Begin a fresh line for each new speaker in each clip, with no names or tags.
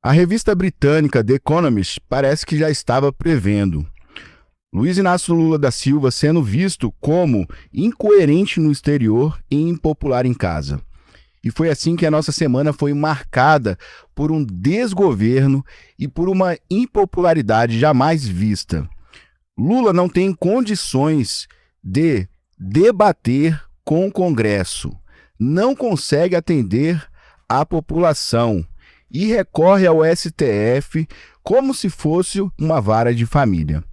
A revista britânica The Economist parece que já estava prevendo Luiz Inácio Lula da Silva sendo visto como incoerente no exterior e impopular em casa. E foi assim que a nossa semana foi marcada por um desgoverno e por uma impopularidade jamais vista. Lula não tem condições de debater com o Congresso, não consegue atender a população e recorre ao STF como se fosse uma vara de família.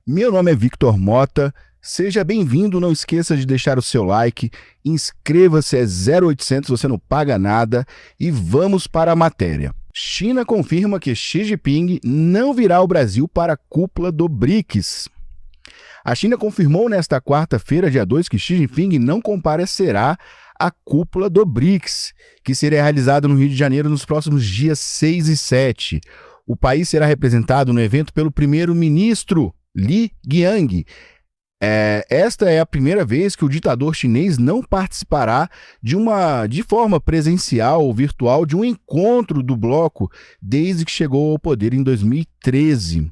Meu nome é Victor Mota, seja bem-vindo, não esqueça de deixar o seu like, inscreva-se, é 0800, você não paga nada e vamos para a matéria. China confirma que Xi Jinping não virá ao Brasil para a cúpula do BRICS. A China confirmou nesta quarta-feira, dia 2, que Xi Jinping não comparecerá à cúpula do BRICS, que será realizada no Rio de Janeiro nos próximos dias 6 e 7. O país será representado no evento pelo primeiro-ministro Li Qiang. Esta é a primeira vez que o ditador chinês não participará de forma presencial ou virtual de um encontro do bloco desde que chegou ao poder em 2013.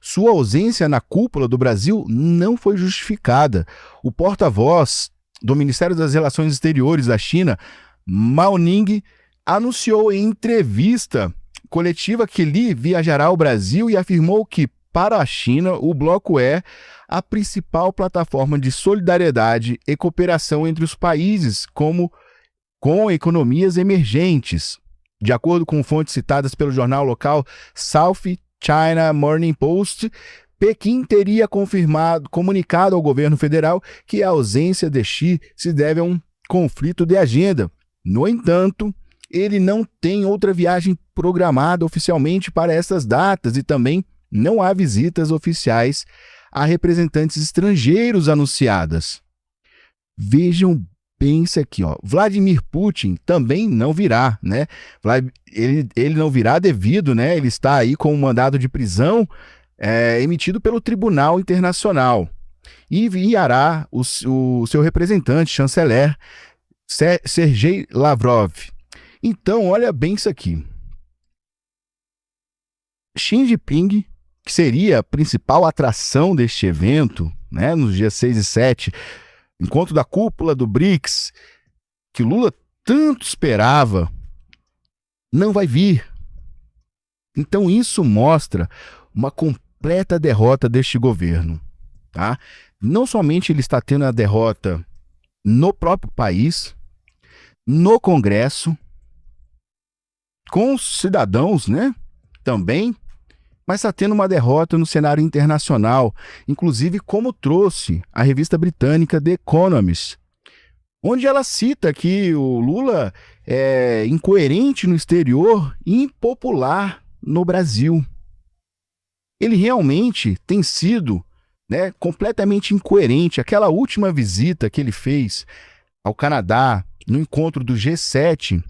Sua ausência na cúpula do Brasil não foi justificada. O porta-voz do Ministério das Relações Exteriores da China, Mao Ning, anunciou em entrevista coletiva que Li viajará ao Brasil e afirmou que, para a China, o bloco é a principal plataforma de solidariedade e cooperação entre os países com economias emergentes. De acordo com fontes citadas pelo jornal local South China Morning Post, Pequim teria comunicado ao governo federal que a ausência de Xi se deve a um conflito de agenda. No entanto, ele não tem outra viagem programada oficialmente para essas datas e também não há visitas oficiais a representantes estrangeiros anunciadas. Vejam bem isso aqui, ó. Vladimir Putin também não virá, né? Ele não virá devido, né? Ele está aí com um mandado de prisão emitido pelo Tribunal Internacional e enviará o seu representante, chanceler, Sergei Lavrov. Então, olha bem isso aqui. Xi Jinping, que seria a principal atração deste evento, né, nos dias 6 e 7, encontro da cúpula do BRICS, que Lula tanto esperava, não vai vir. Então isso mostra uma completa derrota deste governo. Tá? Não somente ele está tendo a derrota no próprio país, no Congresso, com os cidadãos, né, também, mas está tendo uma derrota no cenário internacional, inclusive como trouxe a revista britânica The Economist, onde ela cita que o Lula é incoerente no exterior e impopular no Brasil. Ele realmente tem sido, né, completamente incoerente. Aquela última visita que ele fez ao Canadá, no encontro do G7,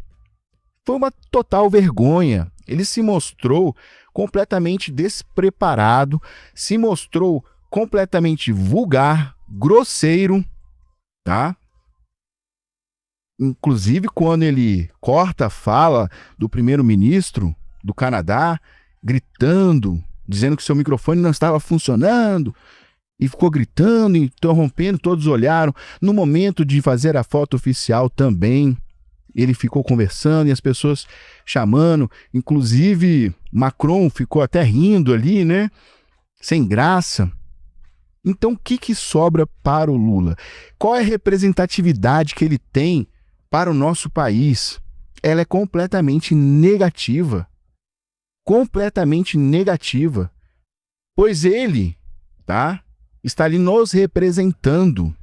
foi uma total vergonha. Ele se mostrou completamente despreparado, se mostrou completamente vulgar, grosseiro, tá? Inclusive, quando ele corta a fala do primeiro-ministro do Canadá, gritando, dizendo que seu microfone não estava funcionando, e ficou gritando, interrompendo, todos olharam. No momento de fazer a foto oficial também, ele ficou conversando e as pessoas chamando, inclusive Macron ficou até rindo ali, né? Sem graça. Então, o que sobra para o Lula? Qual é a representatividade que ele tem para o nosso país? Ela é completamente negativa. Completamente negativa. Pois ele, tá, está ali nos representando.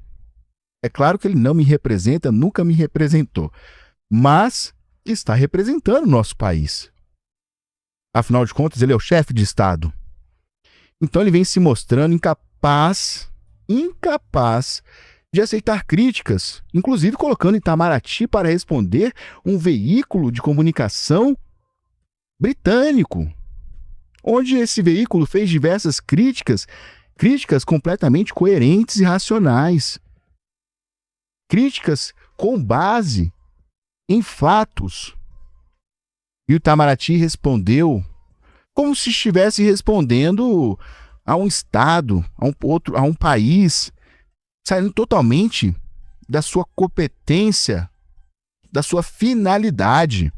É claro que ele não me representa, nunca me representou, mas está representando o nosso país. Afinal de contas, ele é o chefe de Estado. Então ele vem se mostrando incapaz de aceitar críticas, inclusive colocando Itamaraty para responder um veículo de comunicação britânico, onde esse veículo fez diversas críticas completamente coerentes e racionais. Críticas com base em fatos. E o Itamaraty respondeu como se estivesse respondendo a um estado, a um país, saindo totalmente da sua competência, da sua finalidade.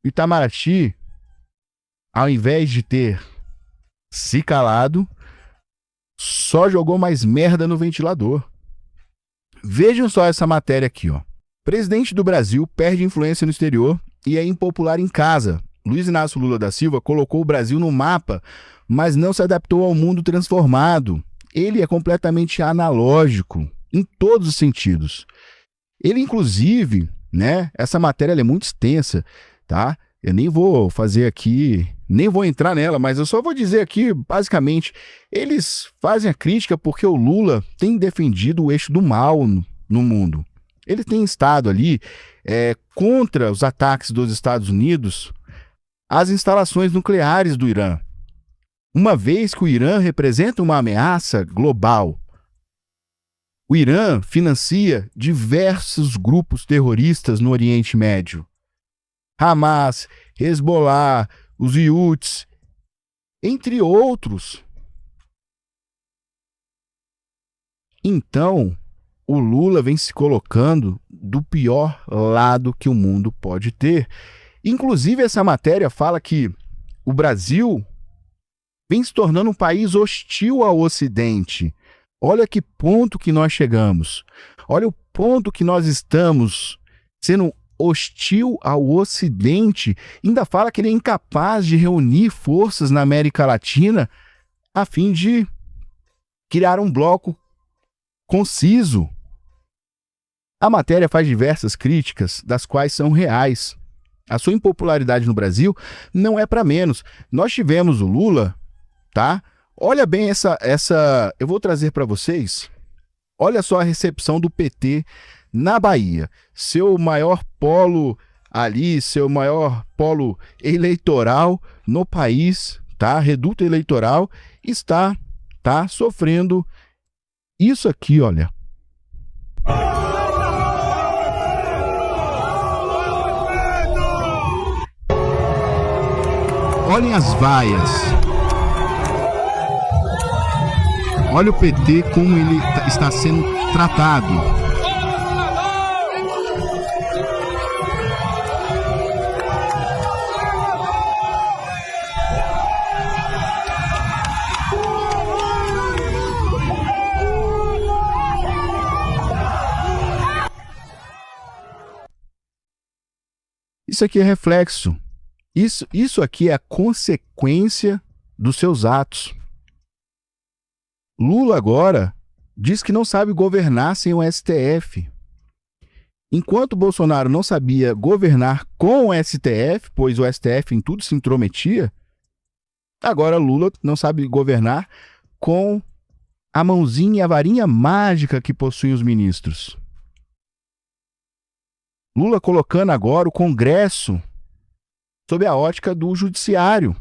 O Itamaraty, ao invés de ter se calado, só jogou mais merda no ventilador. Vejam só essa matéria aqui, ó. Presidente do Brasil perde influência no exterior e é impopular em casa. Luiz Inácio Lula da Silva colocou o Brasil no mapa, mas não se adaptou ao mundo transformado. Ele é completamente analógico, em todos os sentidos. Ele, inclusive, né, essa matéria ela é muito extensa, tá? Eu nem vou fazer aqui, nem vou entrar nela, mas eu só vou dizer aqui, basicamente, eles fazem a crítica porque o Lula tem defendido o eixo do mal no mundo. Ele tem estado ali contra os ataques dos Estados Unidos às instalações nucleares do Irã. Uma vez que o Irã representa uma ameaça global. O Irã financia diversos grupos terroristas no Oriente Médio. Hamas, Hezbollah, os Houthis, entre outros. Então, o Lula vem se colocando do pior lado que o mundo pode ter. Inclusive, essa matéria fala que o Brasil vem se tornando um país hostil ao Ocidente. Olha que ponto que nós chegamos. Olha o ponto que nós estamos sendo hostil ao Ocidente. Ainda fala que ele é incapaz de reunir forças na América Latina a fim de criar um bloco conciso. A matéria faz diversas críticas, das quais são reais. A sua impopularidade no Brasil não é para menos. Nós tivemos o Lula, tá? Olha bem essa eu vou trazer para vocês. Olha só a recepção do PT na Bahia. Seu maior polo ali, seu maior polo eleitoral no país, tá? Reduto eleitoral está, tá, sofrendo isso aqui, olha. Olhem as vaias. Olha o PT como ele está sendo tratado. Isso aqui é reflexo. Isso aqui é a consequência dos seus atos. Lula agora diz que não sabe governar sem o STF. Enquanto Bolsonaro não sabia governar com o STF, pois o STF em tudo se intrometia, agora Lula não sabe governar com a mãozinha e a varinha mágica que possuem os ministros. Lula colocando agora o Congresso sob a ótica do judiciário.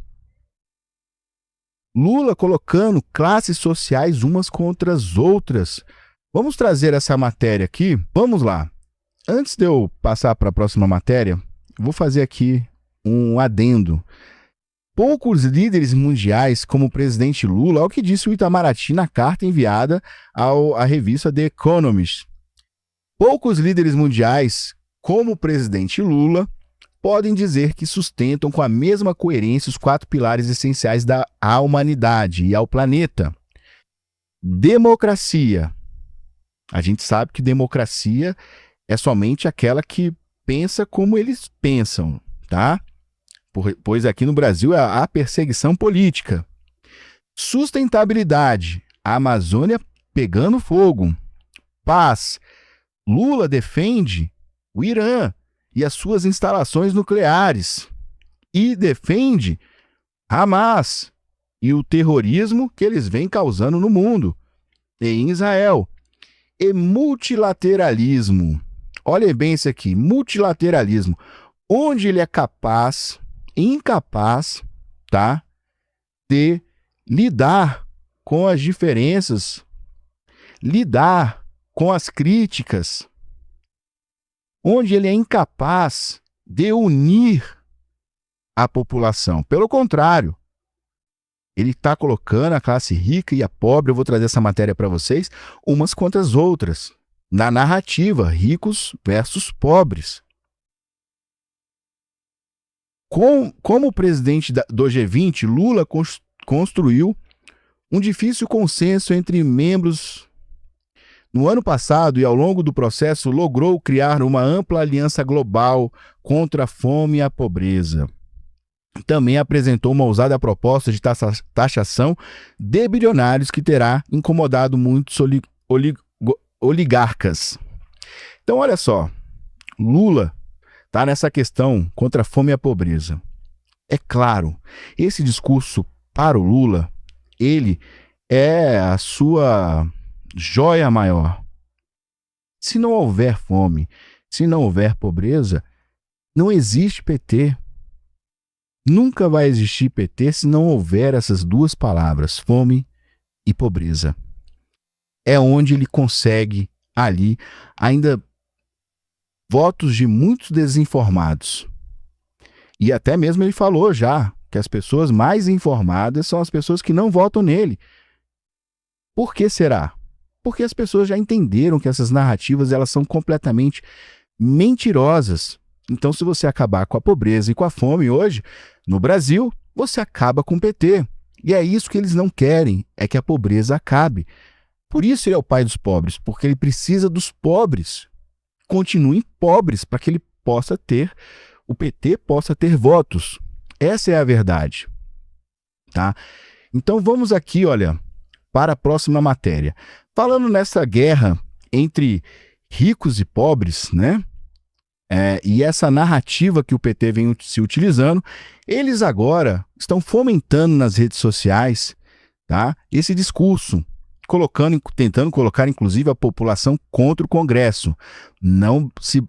Lula colocando classes sociais umas contra as outras. Vamos trazer essa matéria aqui? Vamos lá. Antes de eu passar para a próxima matéria, vou fazer aqui um adendo. Poucos líderes mundiais, como o presidente Lula, é o que disse o Itamaraty na carta enviada à revista The Economist. Poucos líderes mundiais, como o presidente Lula, podem dizer que sustentam com a mesma coerência os 4 pilares essenciais à humanidade e ao planeta. Democracia. A gente sabe que democracia é somente aquela que pensa como eles pensam, tá? Pois aqui no Brasil há perseguição política. Sustentabilidade. A Amazônia pegando fogo. Paz. Lula defende o Irã e as suas instalações nucleares, e defende Hamas e o terrorismo que eles vêm causando no mundo, e em Israel. E multilateralismo. Olha bem isso aqui, multilateralismo, onde ele é incapaz, tá, de lidar com as diferenças, lidar com as críticas, onde ele é incapaz de unir a população. Pelo contrário, ele está colocando a classe rica e a pobre, eu vou trazer essa matéria para vocês, umas contra as outras, na narrativa, ricos versus pobres. Como presidente do G20, Lula construiu um difícil consenso entre membros. No ano passado e ao longo do processo, logrou criar uma ampla aliança global contra a fome e a pobreza. Também apresentou uma ousada proposta de taxação de bilionários que terá incomodado muitos oligarcas. Então, olha só, Lula está nessa questão contra a fome e a pobreza. É claro, esse discurso para o Lula, ele é a sua joia maior. Se não houver fome, se não houver pobreza, não existe PT. Nunca vai existir PT se não houver essas duas palavras, fome e pobreza. É onde ele consegue ali ainda votos de muitos desinformados. E até mesmo ele falou já que as pessoas mais informadas são as pessoas que não votam nele. Por que será? Porque as pessoas já entenderam que essas narrativas elas são completamente mentirosas. Então, se você acabar com a pobreza e com a fome hoje, no Brasil, você acaba com o PT. E é isso que eles não querem, é que a pobreza acabe. Por isso ele é o pai dos pobres, porque ele precisa dos pobres. Continuem pobres para que ele possa ter, o PT possa ter votos. Essa é a verdade. Tá? Então vamos aqui, olha, para a próxima matéria. Falando nessa guerra entre ricos e pobres, né? E essa narrativa que o PT vem se utilizando, eles agora estão fomentando nas redes sociais, tá? Esse discurso, tentando colocar inclusive a população contra o Congresso,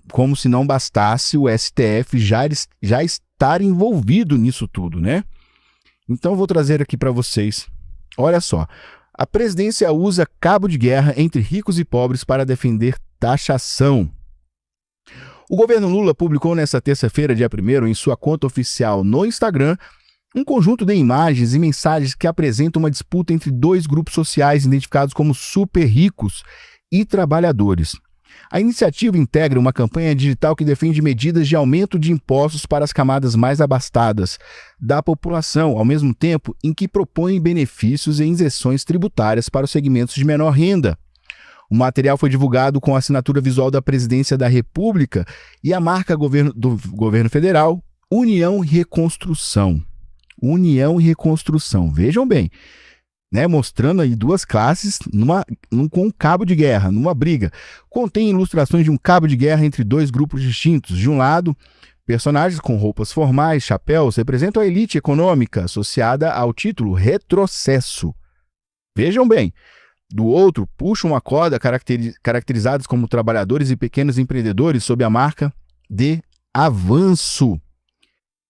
como se não bastasse o STF já estar envolvido nisso tudo, né? Então eu vou trazer aqui para vocês, olha só, a presidência usa cabo de guerra entre ricos e pobres para defender taxação. O governo Lula publicou nesta terça-feira, dia 1º, em sua conta oficial no Instagram, um conjunto de imagens e mensagens que apresentam uma disputa entre dois grupos sociais identificados como super ricos e trabalhadores. A iniciativa integra uma campanha digital que defende medidas de aumento de impostos para as camadas mais abastadas da população, ao mesmo tempo em que propõe benefícios e isenções tributárias para os segmentos de menor renda. O material foi divulgado com a assinatura visual da Presidência da República e a marca do governo federal, União e Reconstrução. União e Reconstrução. Vejam bem, né, mostrando aí duas classes com um cabo de guerra, numa briga. Contém ilustrações de um cabo de guerra entre dois grupos distintos. De um lado, personagens com roupas formais, chapéus, representam a elite econômica associada ao título retrocesso. Vejam bem. Do outro, puxam uma corda caracterizados como trabalhadores e pequenos empreendedores sob a marca de avanço,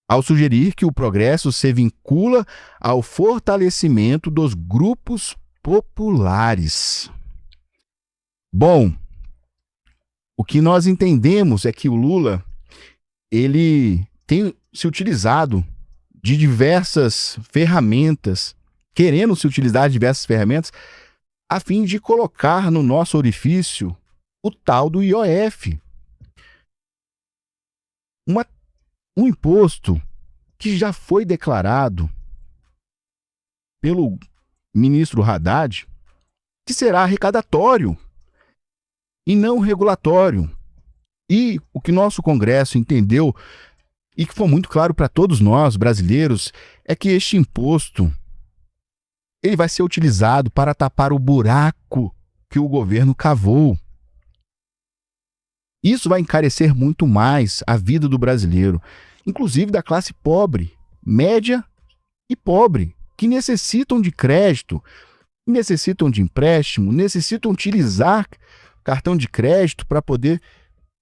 ao sugerir que o progresso se vincula ao fortalecimento dos grupos populares. Bom, o que nós entendemos é que o Lula ele tem se utilizado de diversas ferramentas, querendo se utilizar de diversas ferramentas, a fim de colocar no nosso orifício o tal do IOF. Um imposto que já foi declarado pelo ministro Haddad que será arrecadatório e não regulatório. E o que nosso Congresso entendeu e que foi muito claro para todos nós brasileiros é que este imposto ele vai ser utilizado para tapar o buraco que o governo cavou. Isso vai encarecer muito mais a vida do brasileiro, inclusive da classe pobre, média e pobre, que necessitam de crédito, necessitam de empréstimo, necessitam utilizar cartão de crédito para poder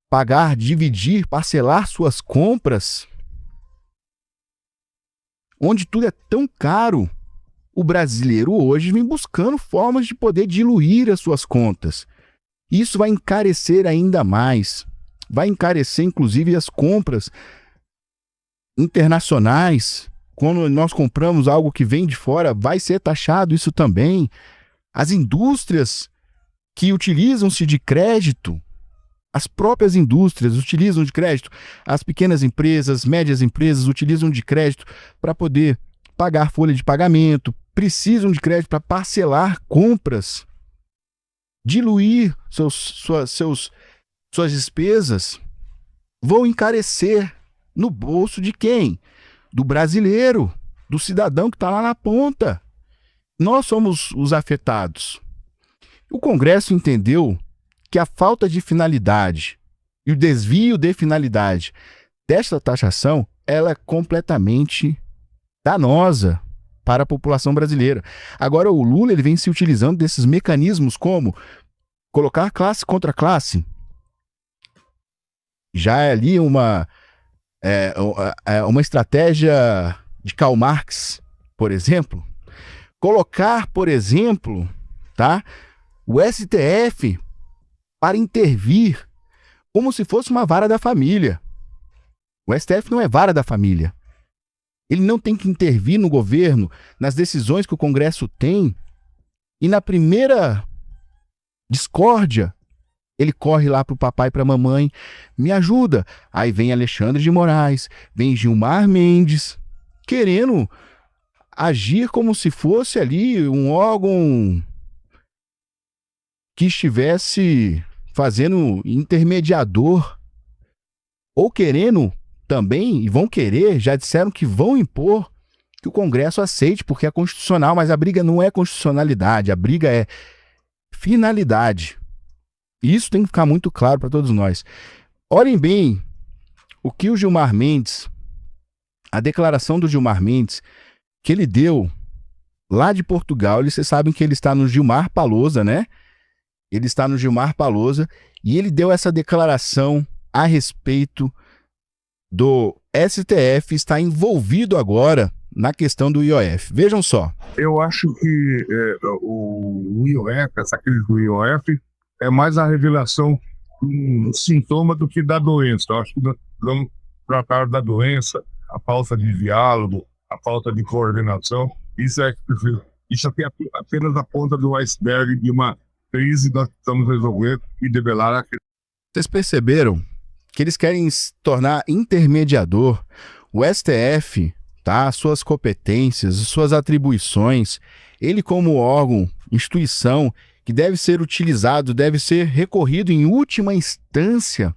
pagar, dividir, parcelar suas compras. Onde tudo é tão caro, o brasileiro hoje vem buscando formas de poder diluir as suas contas. Isso vai encarecer ainda mais. Vai encarecer, inclusive, as compras internacionais, quando nós compramos algo que vem de fora, vai ser taxado isso também. As indústrias que utilizam-se de crédito, as próprias indústrias utilizam de crédito, as pequenas empresas, médias empresas utilizam de crédito para poder pagar folha de pagamento, precisam de crédito para parcelar compras, diluir suas despesas, vão encarecer no bolso de quem? Do brasileiro, do cidadão que está lá na ponta. Nós somos os afetados. O Congresso entendeu que a falta de finalidade e o desvio de finalidade desta taxação, ela é completamente danosa para a população brasileira. Agora o Lula ele vem se utilizando desses mecanismos como colocar classe contra classe. Já é ali uma estratégia de Karl Marx, por exemplo. Colocar, por exemplo, tá, o STF para intervir como se fosse uma vara da família. O STF não é vara da família. Ele não tem que intervir no governo, nas decisões que o Congresso tem, e na primeira discórdia, ele corre lá para o papai e para a mamãe, me ajuda. Aí vem Alexandre de Moraes, vem Gilmar Mendes, querendo agir como se fosse ali um órgão que estivesse fazendo intermediador, ou querendo também, e vão querer, já disseram que vão impor que o Congresso aceite, porque é constitucional, mas a briga não é constitucionalidade, a briga é finalidade. E isso tem que ficar muito claro para todos nós. Olhem bem o que o Gilmar Mendes, a declaração do Gilmar Mendes, que ele deu lá de Portugal. Vocês sabem que ele está no Gilmar Palosa, né? Ele está no Gilmar Palosa e ele deu essa declaração a respeito do STF estar envolvido agora na questão do IOF. Vejam só.
Eu acho que o IOF, essa crise do IOF, é mais a revelação de um sintoma do que da doença. Eu acho que nós vamos tratar da doença, a falta de diálogo, a falta de coordenação. Isso aqui é apenas a ponta do iceberg de uma crise que nós precisamos resolver e debelar a crise.
Vocês perceberam que eles querem se tornar intermediador? O STF, tá? Suas competências, suas atribuições, ele como órgão, instituição, que deve ser utilizado, deve ser recorrido em última instância,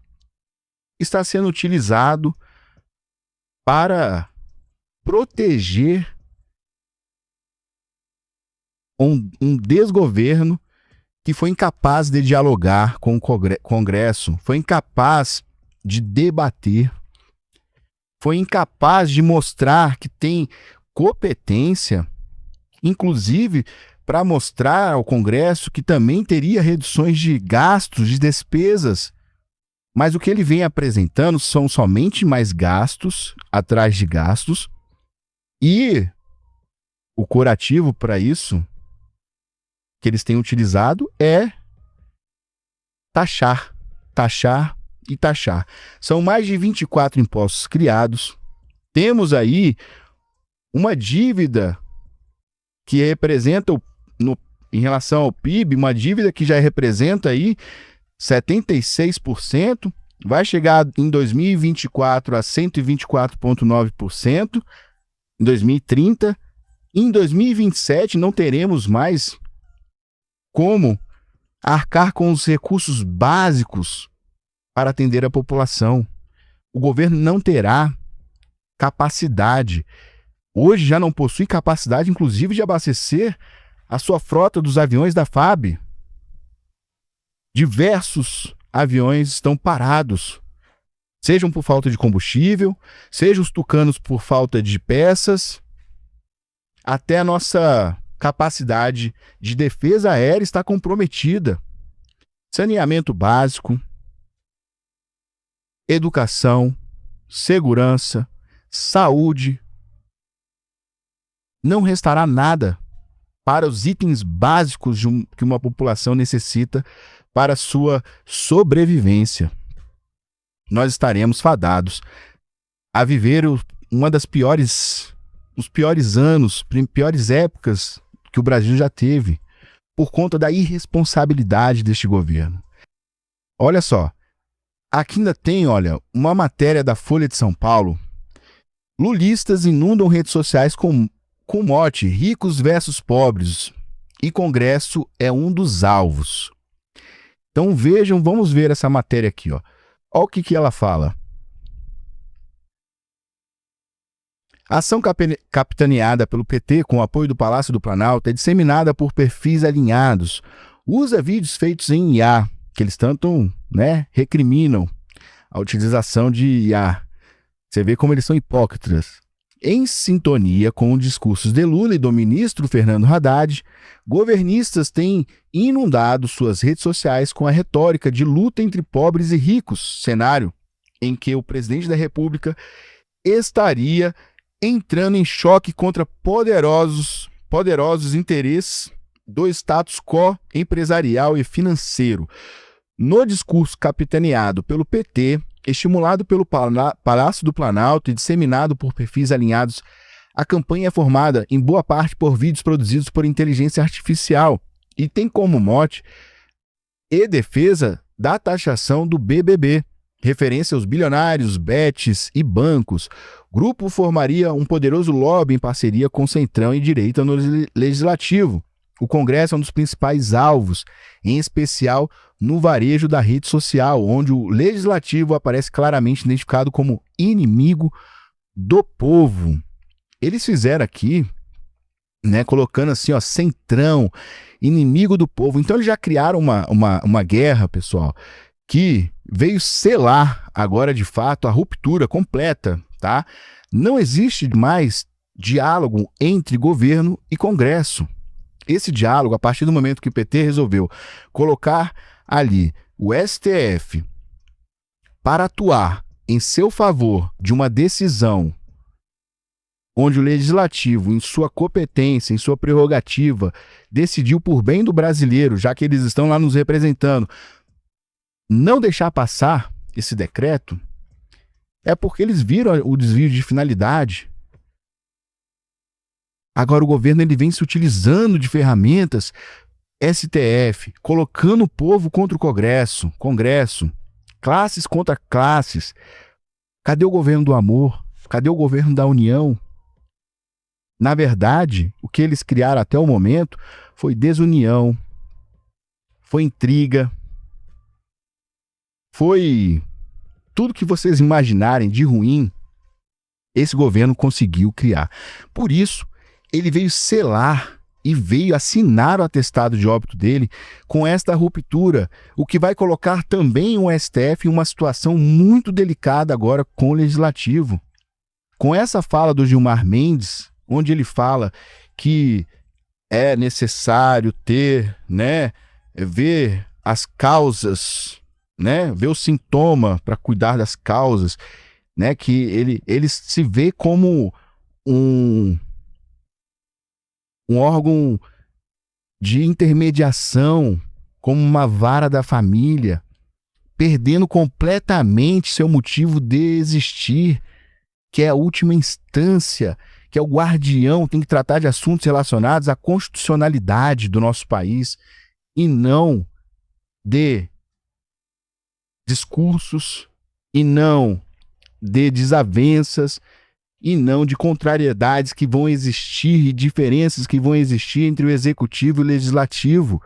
está sendo utilizado para proteger um desgoverno que foi incapaz de dialogar com o Congresso, foi incapaz de debater, foi incapaz de mostrar que tem competência, inclusive para mostrar ao Congresso que também teria reduções de gastos, de despesas. Mas o que ele vem apresentando são somente mais gastos, atrás de gastos, e o curativo para isso que eles têm utilizado é taxar, taxar e taxar. São mais de 24 impostos criados. Temos aí uma dívida que representa, em relação ao PIB, uma dívida que já representa aí 76%, vai chegar em 2024 a 124,9%, em 2030. Em 2027 não teremos mais como arcar com os recursos básicos para atender a população. O governo não terá capacidade, hoje já não possui capacidade, inclusive, de abastecer a sua frota dos aviões da FAB. Diversos aviões estão parados, sejam por falta de combustível, sejam os tucanos por falta de peças, até a nossa capacidade de defesa aérea está comprometida. Saneamento básico, educação, segurança, saúde. Não restará nada para os itens básicos que uma população necessita para sua sobrevivência. Nós estaremos fadados a viver uma das os piores anos, piores épocas que o Brasil já teve, por conta da irresponsabilidade deste governo. Olha só, aqui ainda tem, olha, uma matéria da Folha de São Paulo. Lulistas inundam redes sociais com mote ricos versus pobres, e Congresso é um dos alvos. Então vejam, vamos ver essa matéria aqui, ó. Olha o que ela fala. A ação capitaneada pelo PT com o apoio do Palácio do Planalto é disseminada por perfis alinhados. Usa vídeos feitos em IA, que eles tanto, recriminam a utilização de IA. Você vê como eles são hipócritas. Em sintonia com os discursos de Lula e do ministro Fernando Haddad, governistas têm inundado suas redes sociais com a retórica de luta entre pobres e ricos, cenário em que o presidente da República estaria entrando em choque contra poderosos interesses do status quo empresarial e financeiro. No discurso capitaneado pelo PT, estimulado pelo Palácio do Planalto e disseminado por perfis alinhados, a campanha é formada em boa parte por vídeos produzidos por inteligência artificial e tem como mote e defesa da taxação do BBB, referência aos bilionários, bets e bancos. O grupo formaria um poderoso lobby em parceria com o Centrão e direita no Legislativo. O Congresso é um dos principais alvos, em especial no varejo da rede social, onde o Legislativo aparece claramente identificado como inimigo do povo. Eles fizeram aqui, colocando assim, ó, Centrão, inimigo do povo. Então eles já criaram uma guerra, pessoal, que veio selar agora de fato a ruptura completa, tá? Não existe mais diálogo entre governo e Congresso. Esse diálogo, a partir do momento que o PT resolveu colocar ali o STF para atuar em seu favor de uma decisão onde o Legislativo, em sua competência, em sua prerrogativa, decidiu por bem do brasileiro, já que eles estão lá nos representando, não deixar passar esse decreto, é porque eles viram o desvio de finalidade. Agora o governo ele vem se utilizando de ferramentas, STF, colocando o povo contra o Congresso, classes contra classes. Cadê o governo do amor? Cadê o governo da união? Na verdade, o que eles criaram até o momento foi desunião, foi intriga, foi tudo que vocês imaginarem de ruim, esse governo conseguiu criar. Por isso, ele veio selar e veio assinar o atestado de óbito dele com esta ruptura, o que vai colocar também o STF em uma situação muito delicada agora com o Legislativo. Com essa fala do Gilmar Mendes, onde ele fala que é necessário ter, ver as causas, ver o sintoma para cuidar das causas, que ele se vê como um órgão de intermediação, como uma vara da família, perdendo completamente seu motivo de existir, que é a última instância, que é o guardião, tem que tratar de assuntos relacionados à constitucionalidade do nosso país e não de discursos, e não de desavenças, e não de contrariedades que vão existir e diferenças que vão existir entre o executivo e o legislativo.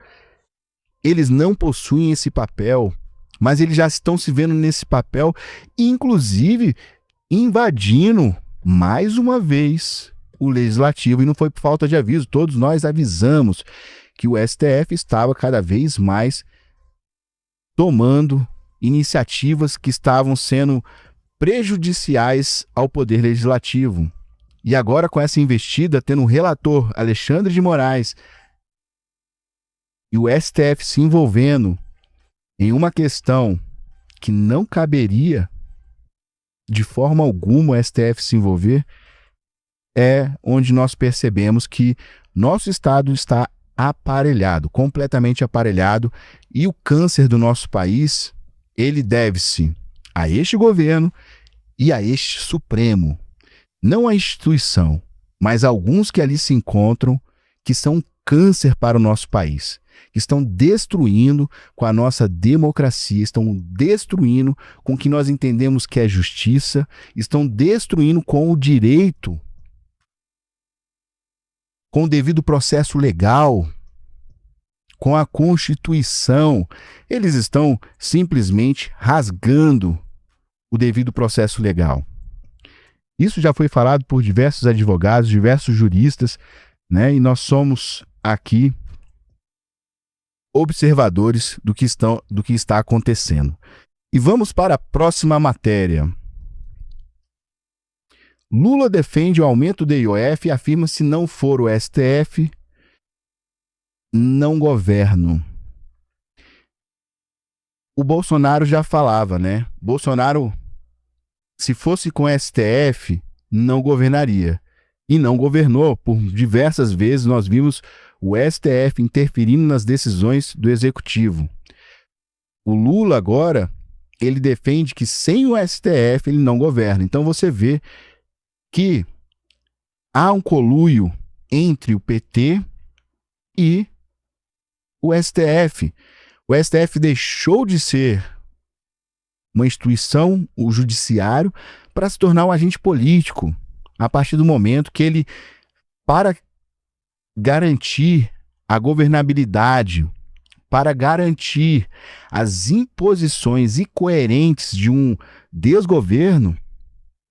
Eles não possuem esse papel, mas eles já estão se vendo nesse papel, inclusive invadindo mais uma vez o legislativo, e não foi por falta de aviso. Todos nós avisamos que o STF estava cada vez mais tomando iniciativas que estavam sendo prejudiciais ao poder legislativo. E agora, com essa investida, tendo o relator Alexandre de Moraes e o STF se envolvendo em uma questão que não caberia de forma alguma o STF se envolver, é onde nós percebemos que nosso Estado está aparelhado, completamente aparelhado, e o câncer do nosso país, ele deve-se a este governo e a este Supremo. não a instituição, mas alguns que ali se encontram, que são câncer para o nosso país, que estão destruindo com a nossa democracia, estão destruindo com o que nós entendemos que é justiça, estão destruindo com o direito, com o devido processo legal, com a Constituição. Eles estão simplesmente rasgando o devido processo legal. Isso já foi falado por diversos advogados, diversos juristas, né? E nós somos aqui observadores do que está acontecendo. E vamos para a próxima matéria. Lula defende o aumento do IOF e afirma que se não for o STF, não governo. O Bolsonaro já falava, né? Bolsonaro, se fosse com o STF, não governaria. E não governou. Por diversas vezes nós vimos o STF interferindo nas decisões do Executivo. O Lula agora, ele defende que sem o STF ele não governa. Então você vê que há um conluio entre o PT e o STF. O STF deixou de ser uma instituição, o judiciário, para se tornar um agente político, a partir do momento que ele, para garantir a governabilidade, para garantir as imposições incoerentes de um desgoverno,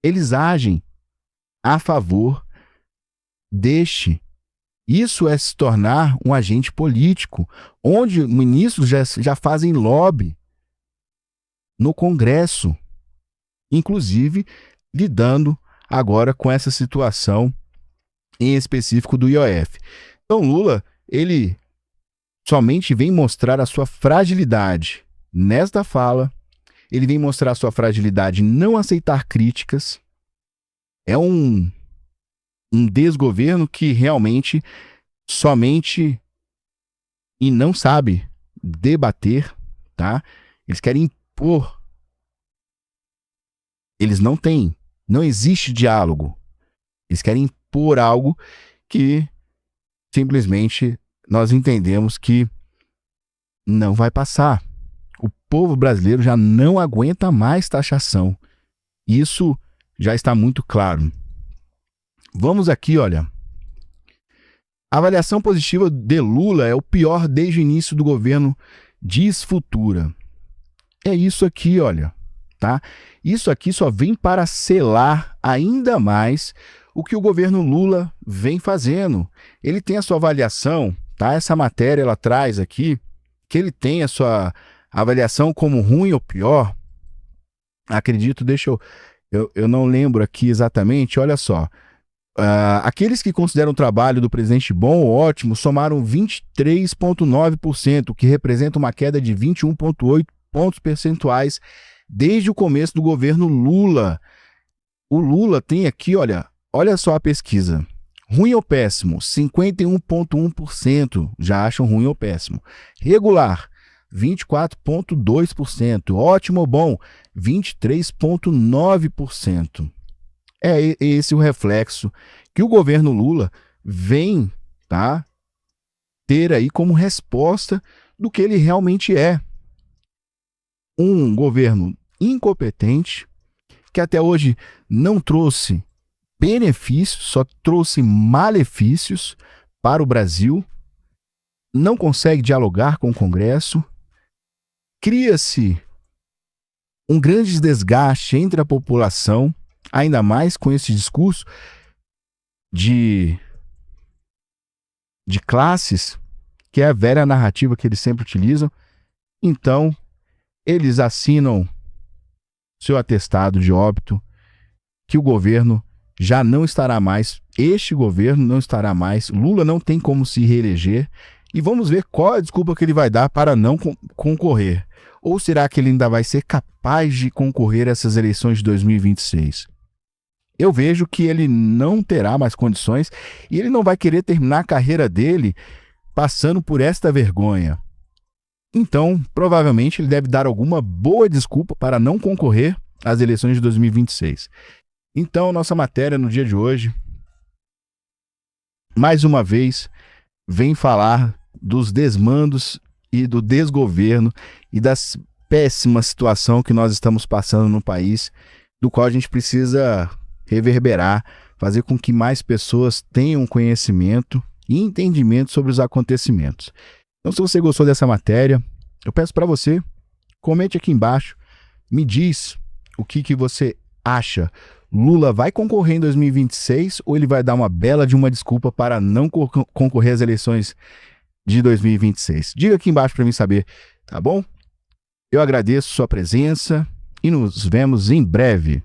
eles agem a favor deste. Isso é se tornar um agente político, onde ministros já fazem lobby no Congresso, inclusive lidando agora com essa situação em específico do IOF. Então Lula, ele somente vem mostrar a sua fragilidade nesta fala, ele vem mostrar a sua fragilidade em não aceitar críticas. É um desgoverno que realmente somente e não sabe debater, tá? Eles querem impor. Eles não existe diálogo. Eles querem impor algo que simplesmente nós entendemos que não vai passar. O povo brasileiro já não aguenta mais taxação. Isso já está muito claro. Vamos aqui, olha. A avaliação positiva de Lula é o pior desde o início do governo, diz Futura. É isso aqui, olha, tá? Isso aqui só vem para selar ainda mais o que o governo Lula vem fazendo. Ele tem a sua avaliação, tá? Essa matéria, ela traz aqui que ele tem a sua avaliação como ruim ou pior. Acredito, eu não lembro aqui exatamente, olha só. Aqueles que consideram o trabalho do presidente bom ou ótimo somaram 23,9%, o que representa uma queda de 21,8 pontos percentuais desde o começo do governo Lula. O Lula tem aqui, olha só a pesquisa. Ruim ou péssimo? 51,1% já acham ruim ou péssimo. Regular, 24,2%. Ótimo ou bom? 23,9%. É esse o reflexo que o governo Lula vem, tá, ter aí como resposta do que ele realmente é. Um governo incompetente, que até hoje não trouxe benefícios, só trouxe malefícios para o Brasil, não consegue dialogar com o Congresso, cria-se um grande desgaste entre a população, ainda mais com esse discurso de classes, que é a velha narrativa que eles sempre utilizam. Então, eles assinam seu atestado de óbito, que o governo já não estará mais, este governo não estará mais, Lula não tem como se reeleger, e vamos ver qual a desculpa que ele vai dar para não concorrer. Ou será que ele ainda vai ser capaz de concorrer a essas eleições de 2026? Eu vejo que ele não terá mais condições e ele não vai querer terminar a carreira dele passando por esta vergonha. Então, provavelmente, ele deve dar alguma boa desculpa para não concorrer às eleições de 2026. Então, nossa matéria no dia de hoje, mais uma vez, vem falar dos desmandos e do desgoverno e das péssima situação que nós estamos passando no país, do qual a gente precisa reverberar, fazer com que mais pessoas tenham conhecimento e entendimento sobre os acontecimentos. Então, se você gostou dessa matéria, eu peço para você, comente aqui embaixo, me diz o que você acha. Lula vai concorrer em 2026 ou ele vai dar uma bela de uma desculpa para não concorrer às eleições de 2026? Diga aqui embaixo para mim saber, tá bom? Eu agradeço sua presença e nos vemos em breve.